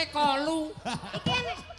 rambute kolu. Iki enek.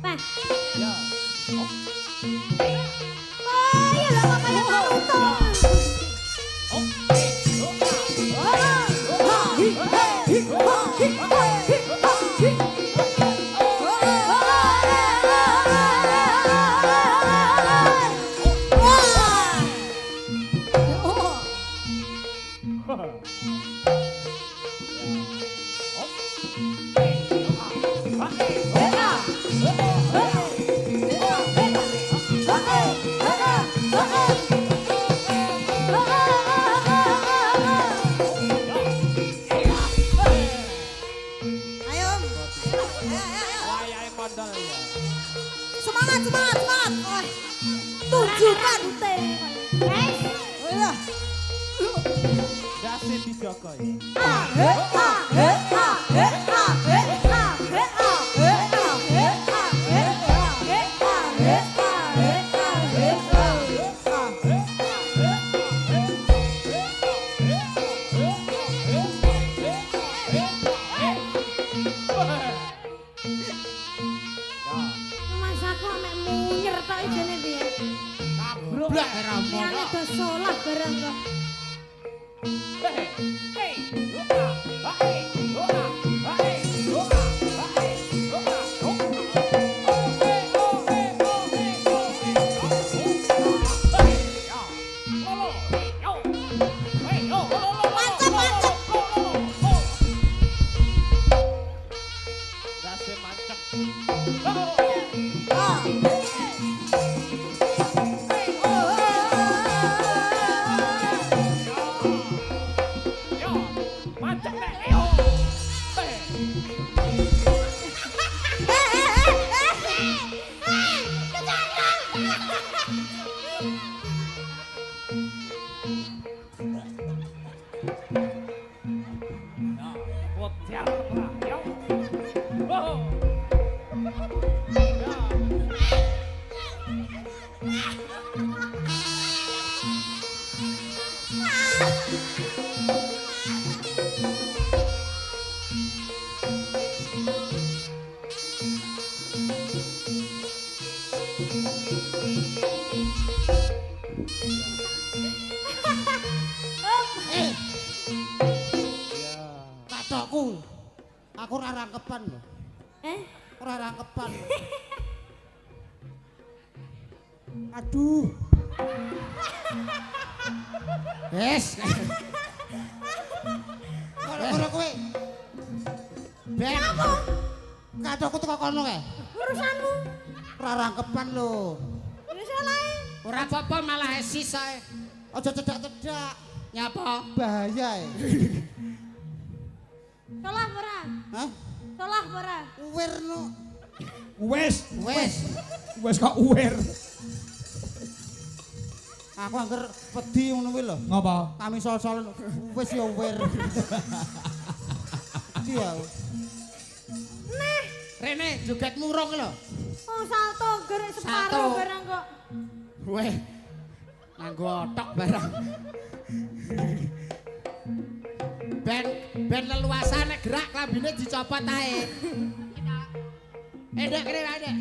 Peh. Ya. Oh, ya lah makanya Naruto. Semangat, semangat, semangat. Tunjukkan teh. Dasit dijogo ya. Mas aku mek munyer tok ijene piye? Kabruk ramono. Liyane do salah barang kok. Katokku. Aku ora rangkepan lho. Ora rangkepan. Aduh. Wes. Ora kowe. Ben. Katokku teko kono kae. Urusanmu. Ora rangkepan lho. Wis alae. Ora apa-apa malah esis ae. Aja cedak-cedak. Nyapa? Bahaya e. Salah ora? Hah? Salah ora? Uwer no. Wes. Wes. Wes kok uwer. Aku angger wedi ngono kuwi lho. Ngapa? Kami sol-solen wis ya uwer. Iya. Neh. Rene joget murung lho. Oh, salto gerek Salto. separo barang kok. Weh. Nganggo otok barang. Ben leluasane gerak klambine dicopot ae. Ndek kene wae, Ndek.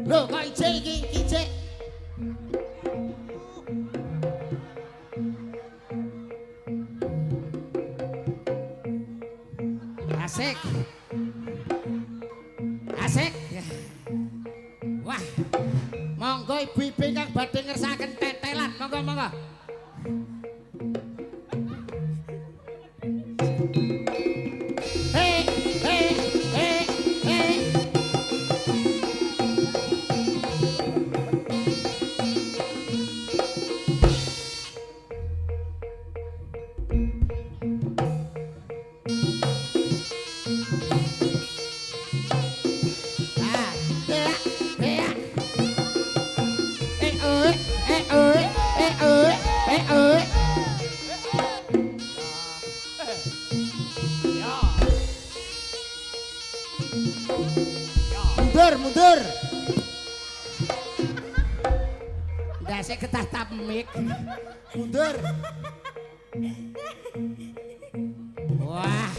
Lho, kok ijek iki, ijek. Asik. Asik. Wah. Monggo ibu-ibu kang badhe ngersakaken tetelan, monggo-monggo. Hei, hei, hei, hei. Ah, ya, ya. Mundur, mundur. Ndase getah tapmik. Mundur. Wah.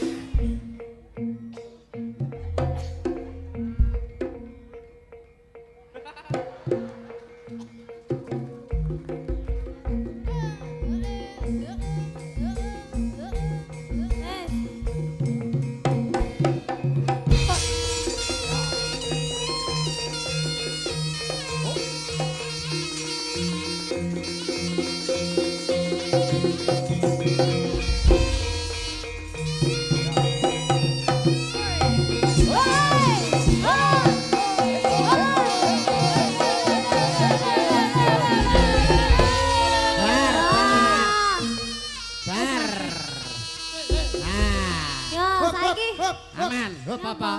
Aman, hop apa?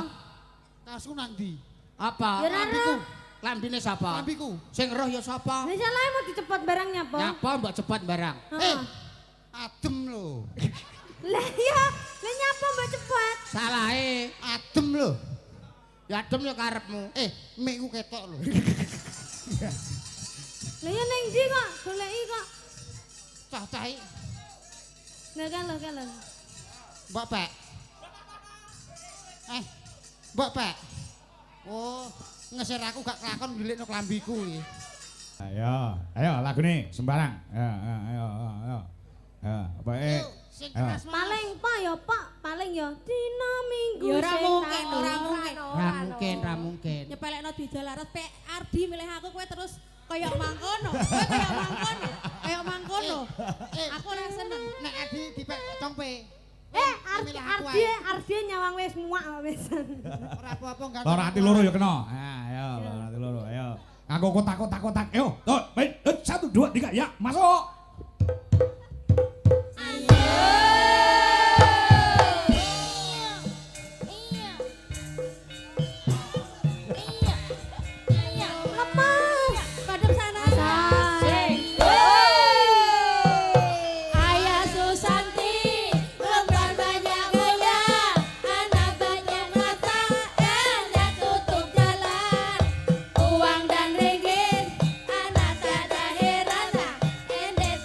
Kasku nang ndi? Apa? Ya, Lambiku. Lambine sapa? Lambiku. Sing roh ya sapa? Lah salah mau dicepot barang nyapa? Nyapa mbok cepat barang. Adem lho. Lah ya, lah nyapa mbak cepot? Salahe Adem lho. ya adem ya karepmu. Mikku ketok lho. Lah ya ning ndi kok? Goleki kok. Cah-cah iki Lah kan lho. Mbak Pak. Mbak Pak. Oh, ngeser aku gak kelakon ndelikno klambiku iki. Ayo lagune sembarang. Ayo. Apa Sing keras Paling Pak ya Pak, paling ya dina minggu. Ya ora sing mungkin, tau. ora mungkin. Ra mungkin. Nyepelekno didol laras pek Ardi milih aku kowe terus kaya mangkono. Kowe kaya mangkono. Kaya mangkono. Aku ora seneng. Nek Adi dipek compe. Ardi nyawang wis muak wis. Ora apa-apa enggak. Loro ati loro ya kena. Ayo, loro ati loro. Ayo. Nganggo kotak-kotak. Ayo. Tuh, baik. 1 2 3 ya, masuk. Padahal sana. Ayah Susanti, lembar banyak gaya, anak banyak mata, hendak tutup jalan. Uang dan ringgit, anak tak ada heran, ende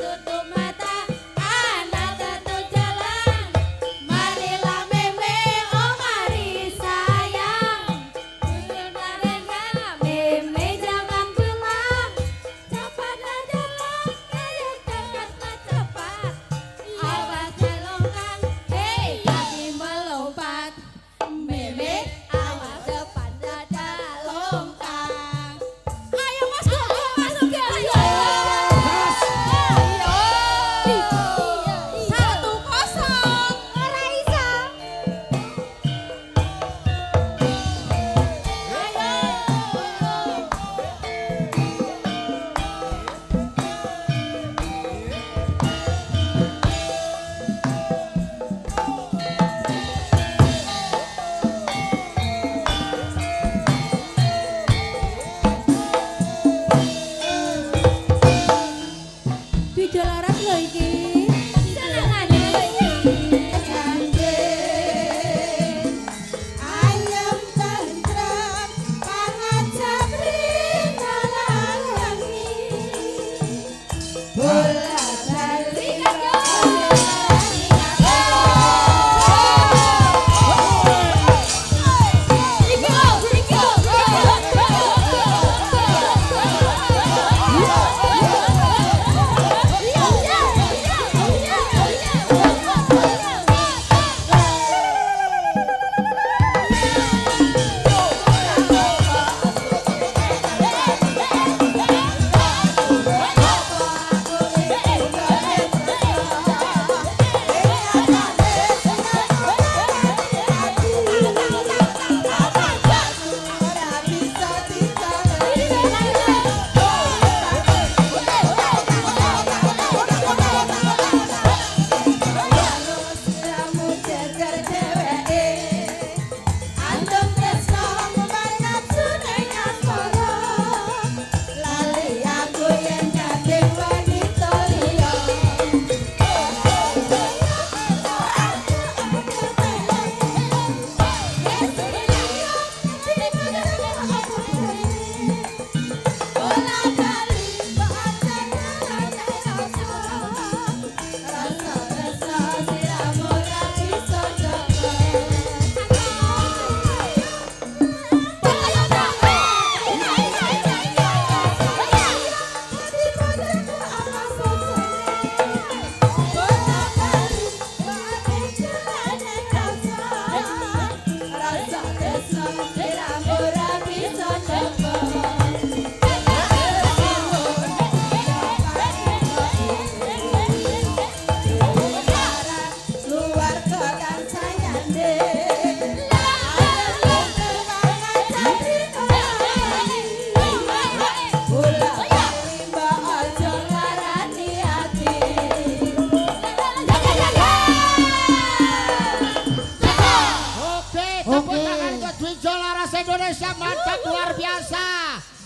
Indonesia mantap luar biasa.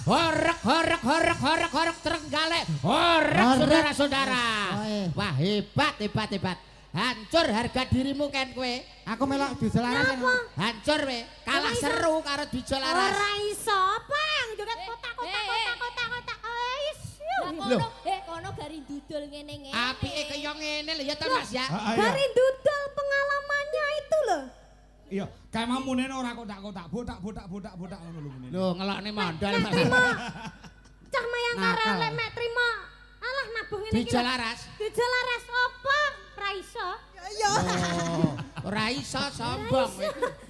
Horek Trenggalek. Horek saudara-saudara. Wah hebat. Hancur harga dirimu kan kowe. Aku melok Dwi Jolaras. Hancur we. Kalah seru karo Dwi Jolaras. Ora iso, Bang. Joget kotak. Kono gari dudul ngene-ngene. Apike kaya ngene lho ya to Mas ya. Gari dudul pengalamannya itu loh. Iya, kae mau munene ora kotak-kotak, botak ngono lho munene. Lho ngelokne mondal. Cah mayang kara lek mek trimo. Alah nabuh ngene Dwi iki. Jolaras. Dwi Jolaras apa? Ora iso. Ya. Ora iso sombong.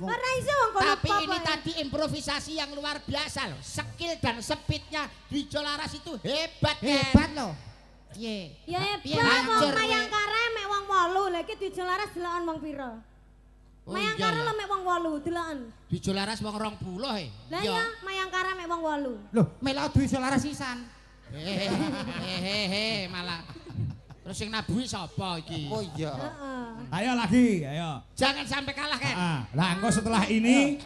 Ora iso wong kono. Tapi ini tadi improvisasi yang luar biasa loh. Skill dan speednya Dwi Jolaras itu hebat kan? Hebat loh. Piye? Ya Piye hebat hancur, wong mayang we. kara mek wong 8. Lah iki Dwi Jolaras delokan wong pira? Oh, Mayang iya, kara ya. lho mek wong 8 delokan. Dwi Jolaras wong 20 Lah ya mayang kara mek wong 8. Loh, melok Dwi Jolaras sisan. Hehehe malah. Terus yang nabuhi sapa iki? Oh iya. Heeh. Ayo lagi, ayo. Jangan sampai kalah kan. Lah engko setelah ini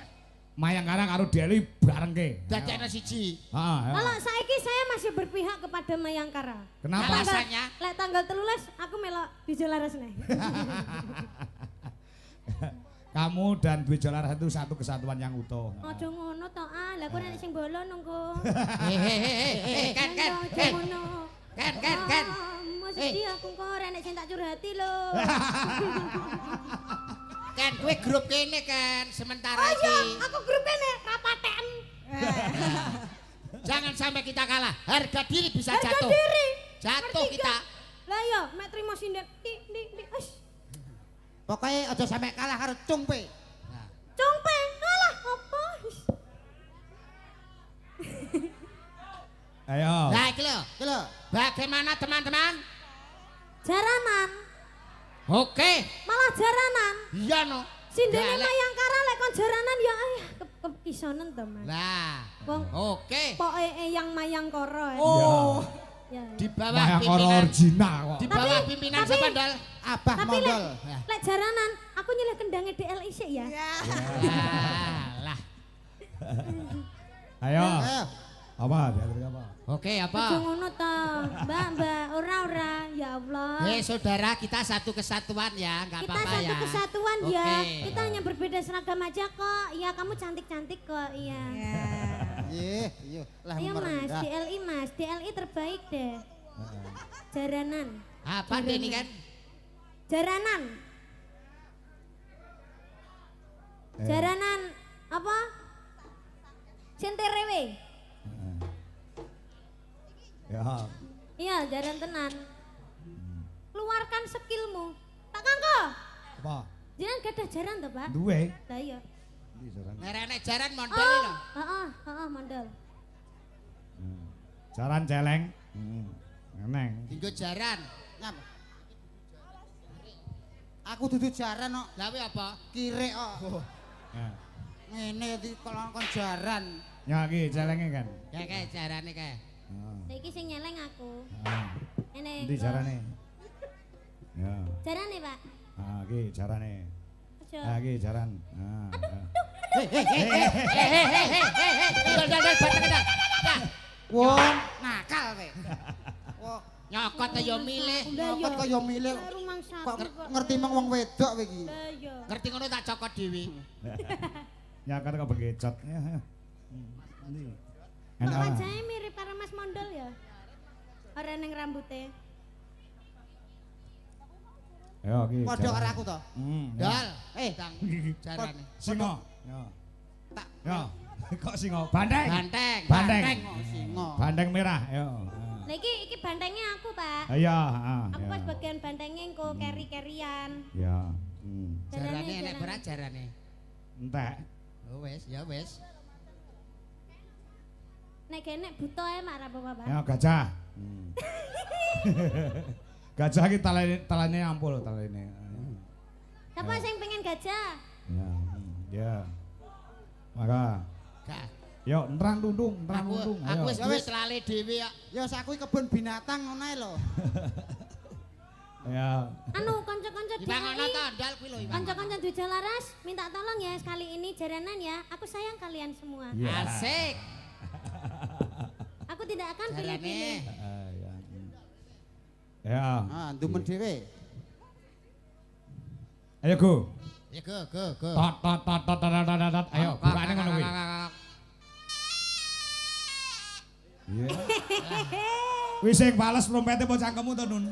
Mayang Kara karo Deli barengke. Dadekno siji. Heeh. Kalau saiki saya masih berpihak kepada mayang kara. Kenapa? Alasannya? Lek tanggal 13 aku melok Dwi Jolaras nih. Kamu dan Dwi Jolaras itu satu kesatuan yang utuh. Aja ngono to ah, lah kok nek sing bolo nunggu. Hehehe kan. Aja ngono. Kan. Mesti aku kok ora nek sing tak curhati lho. Kan kowe grup kene kan sementara Oh iya, iki. aku grup kene rapaten. Jangan sampai kita kalah. Harga diri bisa Harga jatuh. diri. Jatuh Ngerti kita. gak? Lah iya, mek trimo sinden. Di. Pokoknya aja sampai kalah karo Cungpe. Compe. Alah, apa? Ayo. Nah iki lho. Iki lho. Bagaimana teman-teman? Jaranan. Oke. Malah jaranan. Iya no. Sindene Galak. mayang kara lek kon jaranan ya kepisanan to, Mas. Lah. Wong Oke. pokoke yang mayang kara. Oh. Ya. Di bawah Mayang Kara pimpinan. original kok. Di bawah pimpinan siapa Dal? Abah Tapi lek Mondol. lek jaranan aku nyilih kendangnya DLI sih ya. Lah. Ayo. Ayo. Apa? Diatur apa? Oke Aja apa? ngono to. Mbak, ora. Ya Allah. Saudara kita satu kesatuan ya, nggak Kita apa-apa ya. satu kesatuan ya. Oke. Kita hanya berbeda seragam aja kok. Iya, kamu cantik-cantik kok. Iya. Iya. Lah Ayo Mas, merendah. DLI Mas. DLI terbaik deh. Jaranan. Apa deh ini kan? Jaranan. Jaranan apa? Senterewe. Ya. Iya, jaran tenan. Keluarkan skillmu. Pak Kangko. Apa? Jangan gadah jaran toh, Pak? Duwe. Lah iya. Iki jaran. Ngerene jaran mondol Oh, lho. heeh, mandal. Jaran celeng. Eneng. Dinggo jaran. Ngapa? Aku dudu jaran kok. Lah kuwi apa? Kirek kok. Ya. Ngene iki kon jaran. Ya iki celenge kan. Ya kayak jarane kayak. Saiki sing nyeleng aku. Ene. Endi jarane? Ya. Jarane, Pak. Iki jarane. Aja. Iki jaran. Dal batang dal. Nah, Wong nakal kowe. Wong nyokot ya milih. Lah iya. kok kaya milih Rumang kok sapi kok. ngerti mong wong wedok kowe iki. Lah iya. Ngerti ngono tak cokot dhewe. Nyakar kok begecot. Endi? Kok Enak. wajahnya mirip karo Mas Mondol ya? Ora ning rambutnya. Yo iki. Padha karo aku to. Dal, Tang. jarane. Singo. Yo. Tak. Yo. Kok singo? Banteng. Banteng. Singo. Banteng merah. Yo. Lah iki bantengnya aku, Pak. Iya, Aku pas bagian bantengnya engko carry-carryan. Ya. Jarane enek berat jarane. Entek. Oh wis, ya wis. Nek kene buta ae mak ra apa-apa. Ya gajah. Gajah iki talane ampul talane. Siapa sing pengen gajah? Ya. Ya. Maka Gak. yo nerang tundung. Aku wis duwe lali dhewe kok. Ya sakuwi kebun binatang ngono ae lho. Ya. Anu kanca-kanca Iwangono DKI. to, ndal kuwi lho Iwangono. Kanca-kanca Duja Laras, minta tolong ya sekali ini jaranan ya. Aku sayang kalian semua. Ya. Asik. Aku tidak akan Jarane. pilih-pilih. Ya. Ya. Ah, ndumen dhewe. Ayo go. Ya go. Tot. Ayo bukane ngono kuwi. Iya. Wis sing bales trompete bocah kamu to Nun.